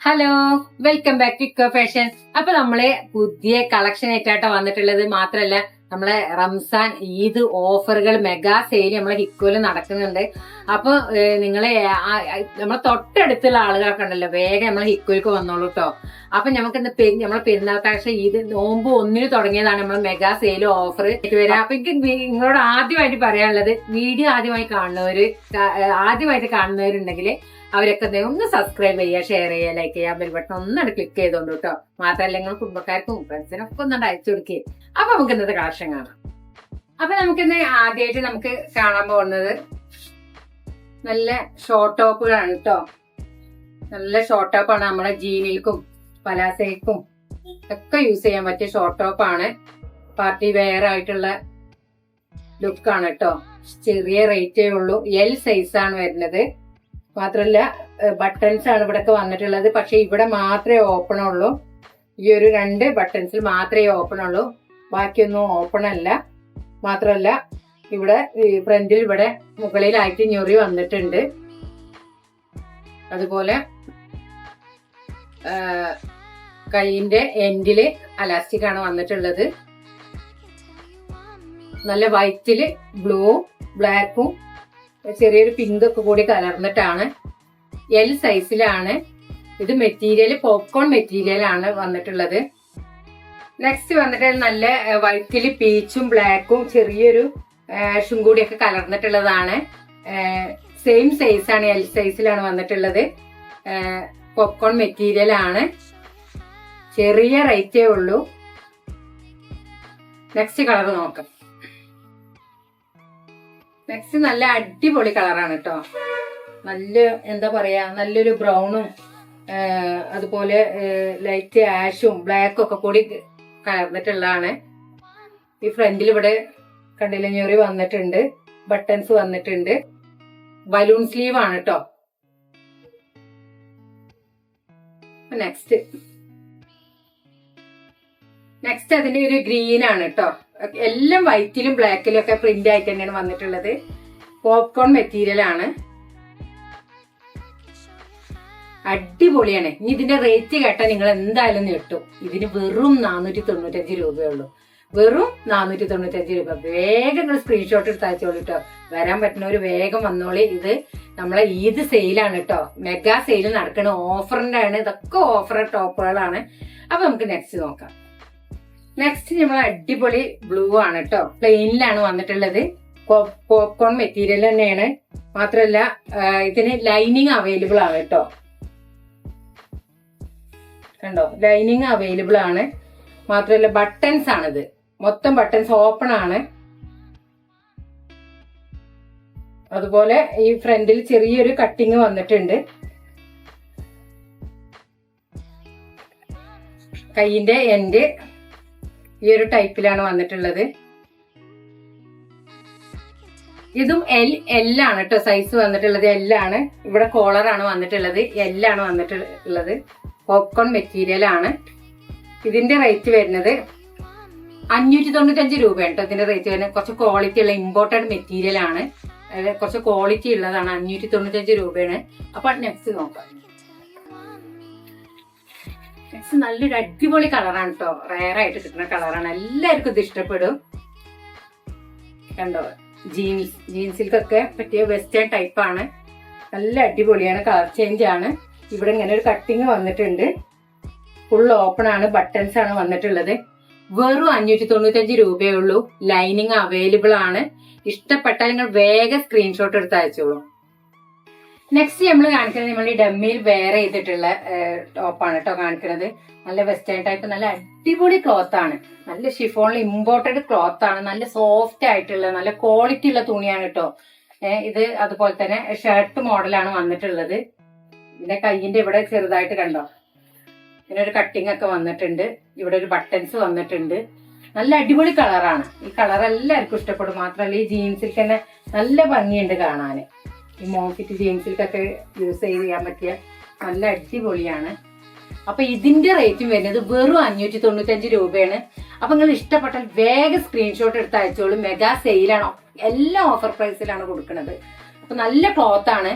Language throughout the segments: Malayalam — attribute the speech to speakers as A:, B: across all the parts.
A: Hello, welcome back to eco fashion. അപ്പൊ നമ്മള് പുതിയ കളക്ഷൻ ആയിട്ടാട്ടോ വന്നിട്ടുള്ളത്. മാത്രല്ല നമ്മളെ റംസാൻ ഈദ് ഓഫറുകൾ മെഗാ സെയിൽ നമ്മളെ ഹിക്കോയില് നടക്കുന്നുണ്ട്. അപ്പൊ നിങ്ങളെ നമ്മളെ തൊട്ടടുത്തുള്ള ആളുകളൊക്കെ ഉണ്ടല്ലോ, വേഗം നമ്മളെ ഹിക്കോയിലേക്ക് വന്നോളൂ കേട്ടോ. അപ്പൊ നമുക്ക് നമ്മളെ പെരുന്നാൾ കളക്ഷൻ ഈദ് നോമ്പ് 1 തുടങ്ങിയതാണ് നമ്മളെ മെഗാ സെയിൽ ഓഫർ വരാം. അപ്പൊ എനിക്ക് നിങ്ങളോട് ആദ്യമായിട്ട് പറയാനുള്ളത്, വീഡിയോ ആദ്യമായിട്ട് കാണുന്നവരുണ്ടെങ്കിൽ അവരൊക്കെ ഒന്ന് സബ്സ്ക്രൈബ് ചെയ്യുക, ഷെയർ ചെയ്യുക, ലൈക്ക് ചെയ്യുക, ബെൽ ബട്ടൺ ഒന്നാണ് ക്ലിക്ക് ചെയ്തോണ്ട് കേട്ടോ. മാത്രമല്ല നിങ്ങൾ കുടുംബക്കാർക്കും ഫ്രണ്ട്സിനൊക്കെ ഒന്നാണ്ട് അയച്ചു കൊടുക്കുക. അപ്പൊ നമുക്ക് ഇന്നത്തെ കളക്ഷൻ കാണാം. അപ്പൊ നമുക്കിന്ന് ആദ്യമായിട്ട് നമുക്ക് കാണാൻ പോകുന്നത് നല്ല ഷോർട്ട് ടോപ്പുകളാണ് കേട്ടോ. നല്ല ഷോർട്ട് ടോപ്പാണ്. നമ്മളെ ജീനിൽക്കും പലാസയ്ക്കും ഒക്കെ യൂസ് ചെയ്യാൻ പറ്റിയ ഷോർട്ട് ടോപ്പാണ്. പാർട്ടി വെയർ ആയിട്ടുള്ള ലുക്കാണ് കേട്ടോ. ചെറിയ റേറ്റേ ഉള്ളൂ. എൽ സൈസാണ് വരുന്നത്. മാത്രല്ല ബട്ടൺസ് ആണ് ഇവിടെ വന്നിട്ടുള്ളത്. പക്ഷെ ഇവിടെ മാത്രമേ ഓപ്പൺ ഉള്ളൂ. ഈ ഒരു 2 ബട്ടൺസിൽ മാത്രമേ ഓപ്പൺ ഉള്ളൂ, ബാക്കിയൊന്നും ഓപ്പൺ അല്ല. മാത്രല്ല ഇവിടെ ഫ്രണ്ടിൽ ഇവിടെ മുകളിലായിട്ട് ഞൊറി വന്നിട്ടുണ്ട്. അതുപോലെ കൈയിന്റെ എൻഡില് അലാസ്റ്റിക് ആണ് വന്നിട്ടുള്ളത്. നല്ല വൈറ്റില് ബ്ലൂവും ബ്ലാക്കും ചെറിയൊരു പിങ്ക് ഒക്കെ കൂടി കലർന്നിട്ടാണ്. എൽ സൈസിലാണ് ഇത്. മെറ്റീരിയൽ പോപ്കോൺ മെറ്റീരിയൽ ആണ് വന്നിട്ടുള്ളത്. നെക്സ്റ്റ് വന്നിട്ട് നല്ല വൈറ്റില് പീച്ചും ബ്ലാക്കും ചെറിയൊരു ആഷും കൂടിയൊക്കെ കലർന്നിട്ടുള്ളതാണ്. സെയിം സൈസാണ്, എൽ സൈസിലാണ് വന്നിട്ടുള്ളത്. പോപ്കോൺ മെറ്റീരിയൽ ആണ്. ചെറിയ റേറ്റേ ഉള്ളൂ. നെക്സ്റ്റ് കളർ നോക്കാം. നെക്സ്റ്റ് നല്ല അടിപൊളി കളറാണ് കേട്ടോ. നല്ല എന്താ പറയാ, നല്ലൊരു ബ്രൗണും അതുപോലെ ലൈറ്റ് ആഷും ബ്ലാക്കും ഒക്കെ കൂടി കലർന്നിട്ടുള്ളതാണ്. ഈ ഫ്രണ്ടിൽ ഇവിടെ കണ്ടില്ല, ഞൊറി വന്നിട്ടുണ്ട്, ബട്ടൺസ് വന്നിട്ടുണ്ട്. ബലൂൺ സ്ലീവ് ആണ് കേട്ടോ. നെക്സ്റ്റ് അതിന്റെ ഒരു ഗ്രീൻ ആണ് കേട്ടോ. എല്ലാം വൈറ്റിലും ബ്ലാക്കിലും ഒക്കെ പ്രിന്റ് ആയിട്ട് തന്നെയാണ് വന്നിട്ടുള്ളത്. പോപ്കോൺ മെറ്റീരിയൽ ആണ്. അടിപൊളിയാണ്. ഇനി ഇതിന്റെ റേറ്റ് കേട്ടാൽ നിങ്ങൾ എന്തായാലും ഞെട്ടും. ഇതിന് വെറും 495 രൂപയുള്ളൂ. വെറും 495 രൂപ. വേഗം നിങ്ങൾ സ്ക്രീൻഷോട്ട് എടുത്ത് അയച്ചോളൂ കേട്ടോ. വരാൻ പറ്റുന്നവര് വേഗം വന്നോളി. ഇത് നമ്മളെ ഈദ് സെയിലാണ് കേട്ടോ. മെഗാ സെയിൽ നടക്കുന്ന ഓഫറിന്റെ ആണ്. ഇതൊക്കെ ഓഫർ ടോപ്പുകളാണ്. അപ്പൊ നമുക്ക് നെക്സ്റ്റ് നോക്കാം. നെക്സ്റ്റ് നമ്മൾ അടിപൊളി ബ്ലൂ ആണ് കേട്ടോ. പ്ലെയിനിലാണ് വന്നിട്ടുള്ളത്. പോപ്കോൺ മെറ്റീരിയൽ തന്നെയാണ്. മാത്രല്ല ഇതിന് ലൈനിങ് അവൈലബിൾ ആണ് കേട്ടോ. കണ്ടോ, ലൈനിങ് അവൈലബിൾ ആണ്. മാത്രല്ല ബട്ടൺസ് ആണിത്. മൊത്തം ബട്ടൺസ് ഓപ്പൺ ആണ്. അതുപോലെ ഈ ഫ്രണ്ടിൽ ചെറിയൊരു കട്ടിങ് വന്നിട്ടുണ്ട്. കൈയിന്റെ എൻഡ് ഈ ഒരു ടൈപ്പിലാണ് വന്നിട്ടുള്ളത്. ഇതും എൽ ആണ് കേട്ടോ. സൈസ് വന്നിട്ടുള്ളത് എൽ ആണ്. ഇവിടെ കോളറാണ് വന്നിട്ടുള്ളത്. എൽ ആണ് വന്നിട്ടുള്ളത്. പോപ്കോൺ മെറ്റീരിയൽ ആണ്. ഇതിന്റെ റേറ്റ് വരുന്നത് 595 രൂപയാണ് കേട്ടോ. ഇതിന്റെ റേറ്റ് വരുന്നത് കുറച്ച് ക്വാളിറ്റി ഉള്ള ഇമ്പോർട്ടഡ് മെറ്റീരിയൽ ആണ്. കുറച്ച് ക്വാളിറ്റി ഉള്ളതാണ്. 595 രൂപയാണ്. അപ്പൊ നെക്സ്റ്റ് നോക്കാം. നല്ലൊരു അടിപൊളി കളറാണ് കേട്ടോ. റയർ ആയിട്ട് കിട്ടുന്ന കളറാണ്. എല്ലാവർക്കും ഇത് ഇഷ്ടപ്പെടും. കണ്ടോ, ജീൻസിൽക്കൊക്കെ പറ്റിയ വെസ്റ്റേൺ ടൈപ്പ് ആണ്. നല്ല അടിപൊളിയാണ്. കളർ ചേഞ്ച് ആണ്. ഇവിടെ ഇങ്ങനെ ഒരു കട്ടിങ് വന്നിട്ടുണ്ട്. ഫുൾ ഓപ്പൺ ആണ്. ബട്ടൺസ് ആണ് വന്നിട്ടുള്ളത്. വെറും 595 രൂപയേ ഉള്ളൂ. ലൈനിങ് അവൈലബിൾ ആണ്. ഇഷ്ടപ്പെട്ടാൽ നിങ്ങൾ വേഗം സ്ക്രീൻഷോട്ട് എടുത്ത് അയച്ചോളൂ. നെക്സ്റ്റ് നമ്മൾ കാണിക്കുന്നത് നമ്മൾ ഈ ഡമ്മിയിൽ വെയർ ചെയ്തിട്ടുള്ള ടോപ്പാണ് കേട്ടോ കാണിക്കുന്നത്. നല്ല വെസ്റ്റേൺ ടൈപ്പ്, നല്ല അടിപൊളി ക്ലോത്ത് ആണ്. നല്ല ഷിഫോണിൽ ഇമ്പോർട്ടഡ് ക്ലോത്ത് ആണ്. നല്ല സോഫ്റ്റ് ആയിട്ടുള്ള നല്ല ക്വാളിറ്റി ഉള്ള തുണിയാണ് കേട്ടോ. ഇത് അതുപോലെ തന്നെ ഷർട്ട് മോഡലാണ് വന്നിട്ടുള്ളത്. ഇതിന്റെ കൈയിന്റെ ഇവിടെ ചെറുതായിട്ട് കണ്ടോ, ഇതിനൊരു കട്ടിങ് ഒക്കെ വന്നിട്ടുണ്ട്. ഇവിടെ ഒരു ബട്ടൺസ് വന്നിട്ടുണ്ട്. നല്ല അടിപൊളി കളറാണ്. ഈ കളർ എല്ലാവർക്കും ഇഷ്ടപ്പെടും. മാത്രമല്ല ഈ ജീൻസിൽ തന്നെ നല്ല ഭംഗിയുണ്ട് കാണാന്. ഈ മോഫിറ്റ് ജീൻസിൽക്കൊക്കെ യൂസ് ചെയ്യാൻ പറ്റിയ നല്ല അടിപൊളിയാണ്. അപ്പൊ ഇതിന്റെ റേറ്റും വരുന്നത് വെറും 595 രൂപയാണ്. അപ്പൊ നിങ്ങൾ ഇഷ്ടപ്പെട്ടാൽ വേഗം സ്ക്രീൻഷോട്ട് എടുത്ത് അയച്ചോളൂ. മെഗാ സെയിലാണോ, എല്ലാം ഓഫർ പ്രൈസിലാണ് കൊടുക്കുന്നത്. അപ്പൊ നല്ല ക്ലോത്ത് ആണ്.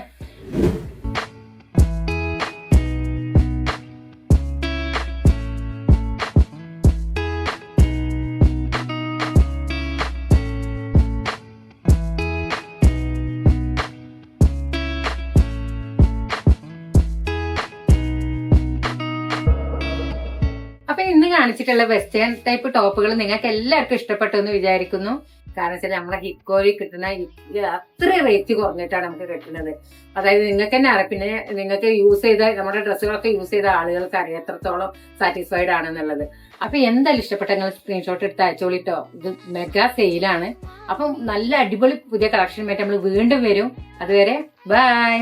A: കാണിച്ചിട്ടുള്ള വെസ്റ്റേൺ ടൈപ്പ് ടോപ്പുകൾ നിങ്ങൾക്ക് എല്ലാവർക്കും ഇഷ്ടപ്പെട്ടു എന്ന് വിചാരിക്കുന്നു. കാരണം വെച്ചാൽ നമ്മളെ ഹിക്കോയിൽ കിട്ടുന്ന അത്ര റേറ്റ് കുറഞ്ഞിട്ടാണ് നമുക്ക് കിട്ടുന്നത്. അതായത് നിങ്ങൾക്ക് തന്നെ അറിയാം, പിന്നെ നിങ്ങൾക്ക് യൂസ് ചെയ്ത നമ്മുടെ ഡ്രസ്സുകളൊക്കെ യൂസ് ചെയ്ത ആളുകൾക്ക് അറിയാം എത്രത്തോളം സാറ്റിസ്ഫൈഡ് ആണെന്നുള്ളത്. അപ്പൊ എന്തായാലും ഇഷ്ടപ്പെട്ട നിങ്ങൾ സ്ക്രീൻഷോട്ട് എടുത്ത് അയച്ചോളിട്ടോ. ഇത് മെഗാ സെയിലാണ്. അപ്പം നല്ല അടിപൊളി പുതിയ കളക്ഷനുമായിട്ട് നമ്മൾ വീണ്ടും വരും. അതുവരെ ബൈ.